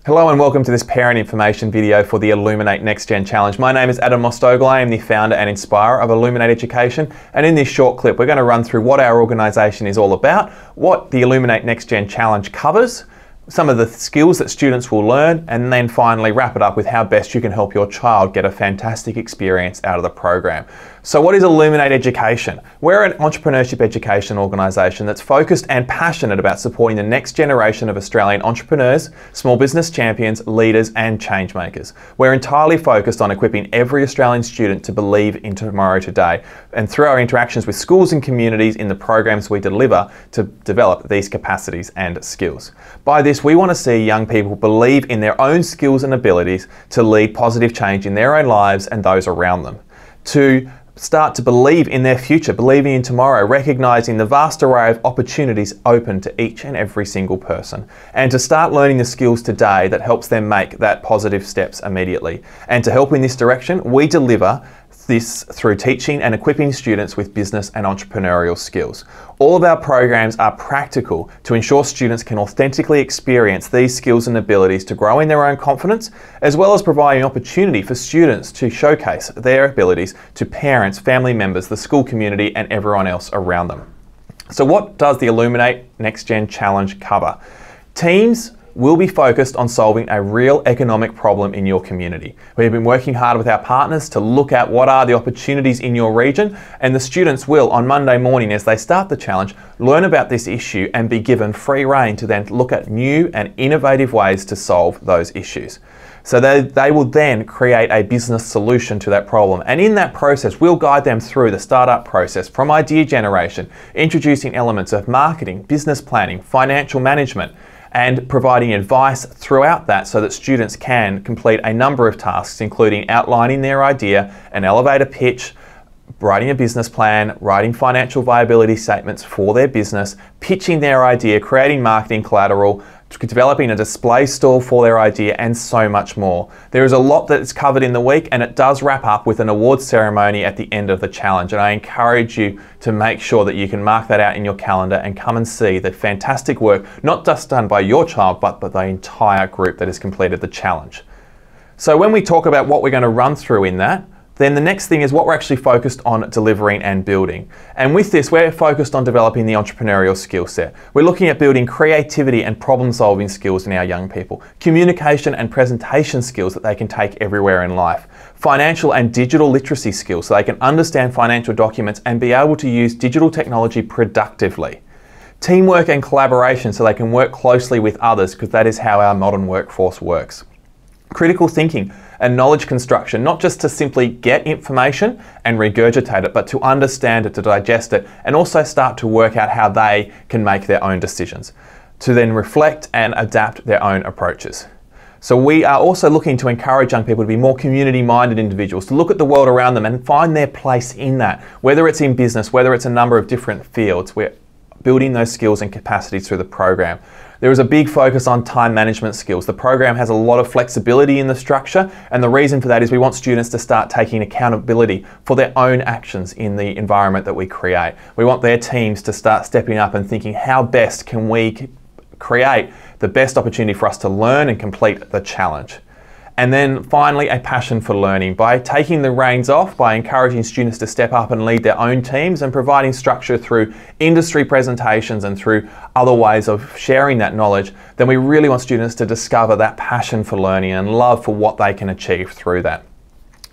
Hello and welcome to this parent information video for the Illuminate NextGen Challenge. My name is Adam Mostogle. I am the founder and inspirer of Illuminate Education, and in this short clip we're going to run through what our organisation is all about, what the Illuminate NextGen Challenge covers, some of the skills that students will learn, and then finally wrap it up with how best you can help your child get a fantastic experience out of the program. So what is Illuminate Education? We're an entrepreneurship education organisation that's focused and passionate about supporting the next generation of Australian entrepreneurs, small business champions, leaders and change makers. We're entirely focused on equipping every Australian student to believe in tomorrow today, and through our interactions with schools and communities in the programs we deliver to develop these capacities and skills. By this, we want to see young people believe in their own skills and abilities to lead positive change in their own lives and those around them. To start to believe in their future, believing in tomorrow, recognizing the vast array of opportunities open to each and every single person, and to start learning the skills today that helps them make that positive steps immediately. And to help in this direction, we deliver this through teaching and equipping students with business and entrepreneurial skills. All of our programs are practical to ensure students can authentically experience these skills and abilities to grow in their own confidence, as well as providing opportunity for students to showcase their abilities to parents, family members, the school community and everyone else around them. So what does the Illuminate NextGen Challenge cover? Teams will be focused on solving a real economic problem in your community. We've been working hard with our partners to look at what are the opportunities in your region, and the students will, on Monday morning as they start the challenge, learn about this issue and be given free rein to then look at new and innovative ways to solve those issues. So they will then create a business solution to that problem. And in that process, we'll guide them through the startup process from idea generation, introducing elements of marketing, business planning, financial management, and providing advice throughout that so that students can complete a number of tasks, including outlining their idea, an elevator pitch, writing a business plan, writing financial viability statements for their business, pitching their idea, creating marketing collateral, developing a display stall for their idea, and so much more. There is a lot that is covered in the week, and it does wrap up with an awards ceremony at the end of the challenge, and I encourage you to make sure that you can mark that out in your calendar and come and see the fantastic work, not just done by your child, but by the entire group that has completed the challenge. So when we talk about what we're going to run through in that, then the next thing is what we're actually focused on delivering and building. And with this, we're focused on developing the entrepreneurial skill set. We're looking at building creativity and problem-solving skills in our young people, communication and presentation skills that they can take everywhere in life, financial and digital literacy skills so they can understand financial documents and be able to use digital technology productively, teamwork and collaboration so they can work closely with others, because that is how our modern workforce works, critical thinking and knowledge construction, not just to simply get information and regurgitate it, but to understand it, to digest it, and also start to work out how they can make their own decisions, to then reflect and adapt their own approaches. So we are also looking to encourage young people to be more community-minded individuals, to look at the world around them and find their place in that, whether it's in business, whether it's a number of different fields. We're building those skills and capacities through the program. There is a big focus on time management skills. The program has a lot of flexibility in the structure, and the reason for that is we want students to start taking accountability for their own actions in the environment that we create. We want their teams to start stepping up and thinking, how best can we create the best opportunity for us to learn and complete the challenge? And then finally, a passion for learning. By taking the reins off, by encouraging students to step up and lead their own teams, and providing structure through industry presentations and through other ways of sharing that knowledge, then we really want students to discover that passion for learning and love for what they can achieve through that.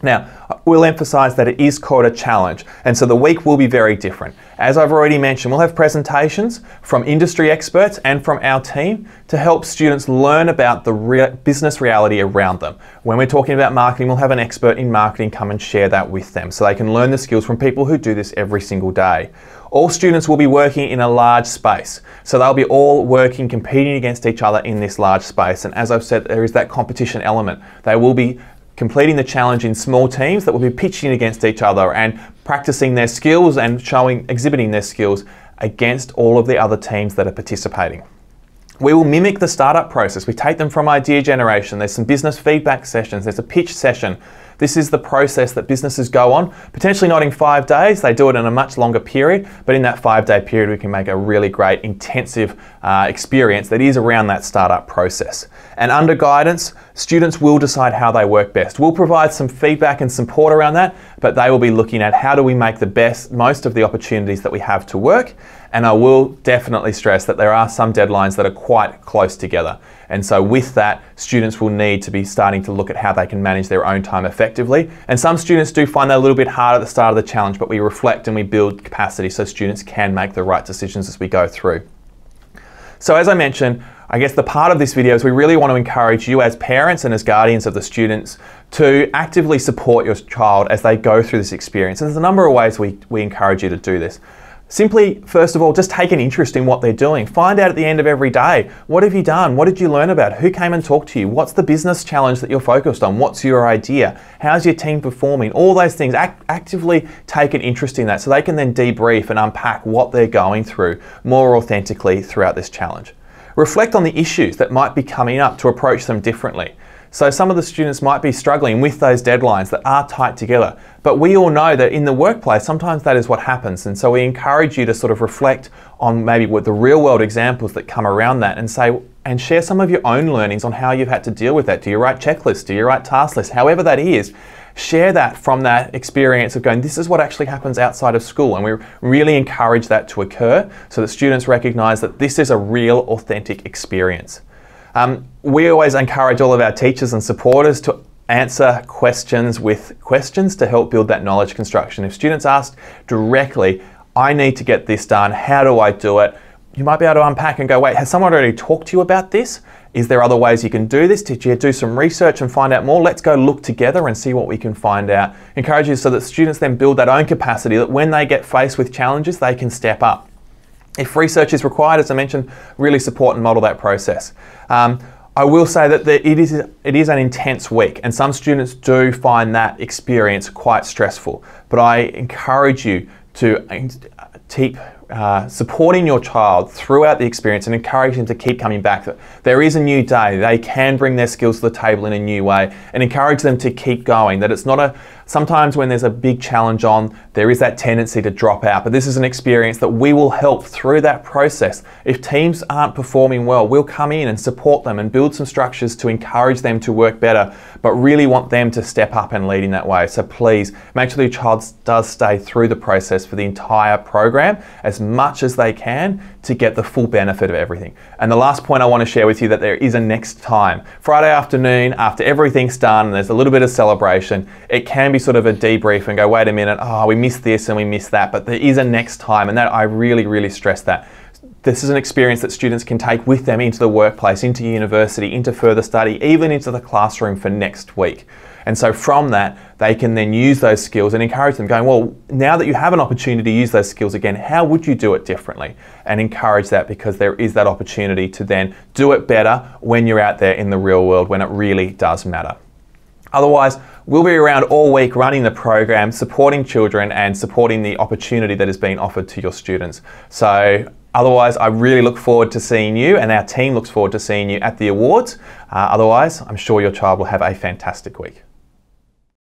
Now, we'll emphasize that it is called a challenge, and so the week will be very different. As I've already mentioned, we'll have presentations from industry experts and from our team to help students learn about the business reality around them. When we're talking about marketing, we'll have an expert in marketing come and share that with them so they can learn the skills from people who do this every single day. All students will be working in a large space, so they'll be all working, competing against each other in this large space, and as I've said, there is that competition element. They will be completing the challenge in small teams that will be pitching against each other and practicing their skills and exhibiting their skills against all of the other teams that are participating. We will mimic the startup process. We take them from idea generation. There's some business feedback sessions. There's a pitch session. This is the process that businesses go on, potentially not in 5 days, they do it in a much longer period, but in that 5-day period we can make a really great intensive experience that is around that startup process. And under guidance, students will decide how they work best. We'll provide some feedback and support around that, but they will be looking at how do we make the most of the opportunities that we have to work. And I will definitely stress that there are some deadlines that are quite close together. And so with that, students will need to be starting to look at how they can manage their own time effectively. And some students do find that a little bit hard at the start of the challenge, but we reflect and we build capacity so students can make the right decisions as we go through. So as I mentioned, I guess the part of this video is we really want to encourage you as parents and as guardians of the students to actively support your child as they go through this experience. And there's a number of ways we encourage you to do this. Simply, first of all, just take an interest in what they're doing. Find out at the end of every day, what have you done? What did you learn about? Who came and talked to you? What's the business challenge that you're focused on? What's your idea? How's your team performing? All those things, actively take an interest in that so they can then debrief and unpack what they're going through more authentically throughout this challenge. Reflect on the issues that might be coming up to approach them differently. So some of the students might be struggling with those deadlines that are tight together, but we all know that in the workplace, sometimes that is what happens. And so we encourage you to sort of reflect on maybe what the real world examples that come around that and share some of your own learnings on how you've had to deal with that. Do you write checklists? Do you write task lists? However that is, share that from that experience of going, this is what actually happens outside of school. And we really encourage that to occur so that students recognize that this is a real, authentic experience. We always encourage all of our teachers and supporters to answer questions with questions to help build that knowledge construction. If students ask directly, I need to get this done, how do I do it? You might be able to unpack and go, wait, has someone already talked to you about this? Is there other ways you can do this? Did you do some research and find out more? Let's go look together and see what we can find out. Encourage you so that students then build that own capacity that when they get faced with challenges, they can step up. If research is required, as I mentioned, really support and model that process. I will say that it is an intense week, and some students do find that experience quite stressful. But I encourage you to keep supporting your child throughout the experience and encourage them to keep coming back. There is a new day. They can bring their skills to the table in a new way, and encourage them to keep going. That it's not sometimes when there's a big challenge on, there is that tendency to drop out, but this is an experience that we will help through that process. If teams aren't performing well, we'll come in and support them and build some structures to encourage them to work better, but really want them to step up and lead in that way. So please make sure that your child does stay through the process for the entire program as much as they can to get the full benefit of everything. And the last point I want to share with you that there is a next time. Friday afternoon, after everything's done and there's a little bit of celebration, it can be sort of a debrief and go, wait a minute, oh, we missed this and we missed that, but there is a next time, and that I really, really stress that. This is an experience that students can take with them into the workplace, into university, into further study, even into the classroom for next week. And so from that, they can then use those skills and encourage them going, well, now that you have an opportunity to use those skills again, how would you do it differently? And encourage that, because there is that opportunity to then do it better when you're out there in the real world, when it really does matter. Otherwise, we'll be around all week running the program, supporting children and supporting the opportunity that is being offered to your students. So otherwise, I really look forward to seeing you, and our team looks forward to seeing you at the awards. Otherwise, I'm sure your child will have a fantastic week.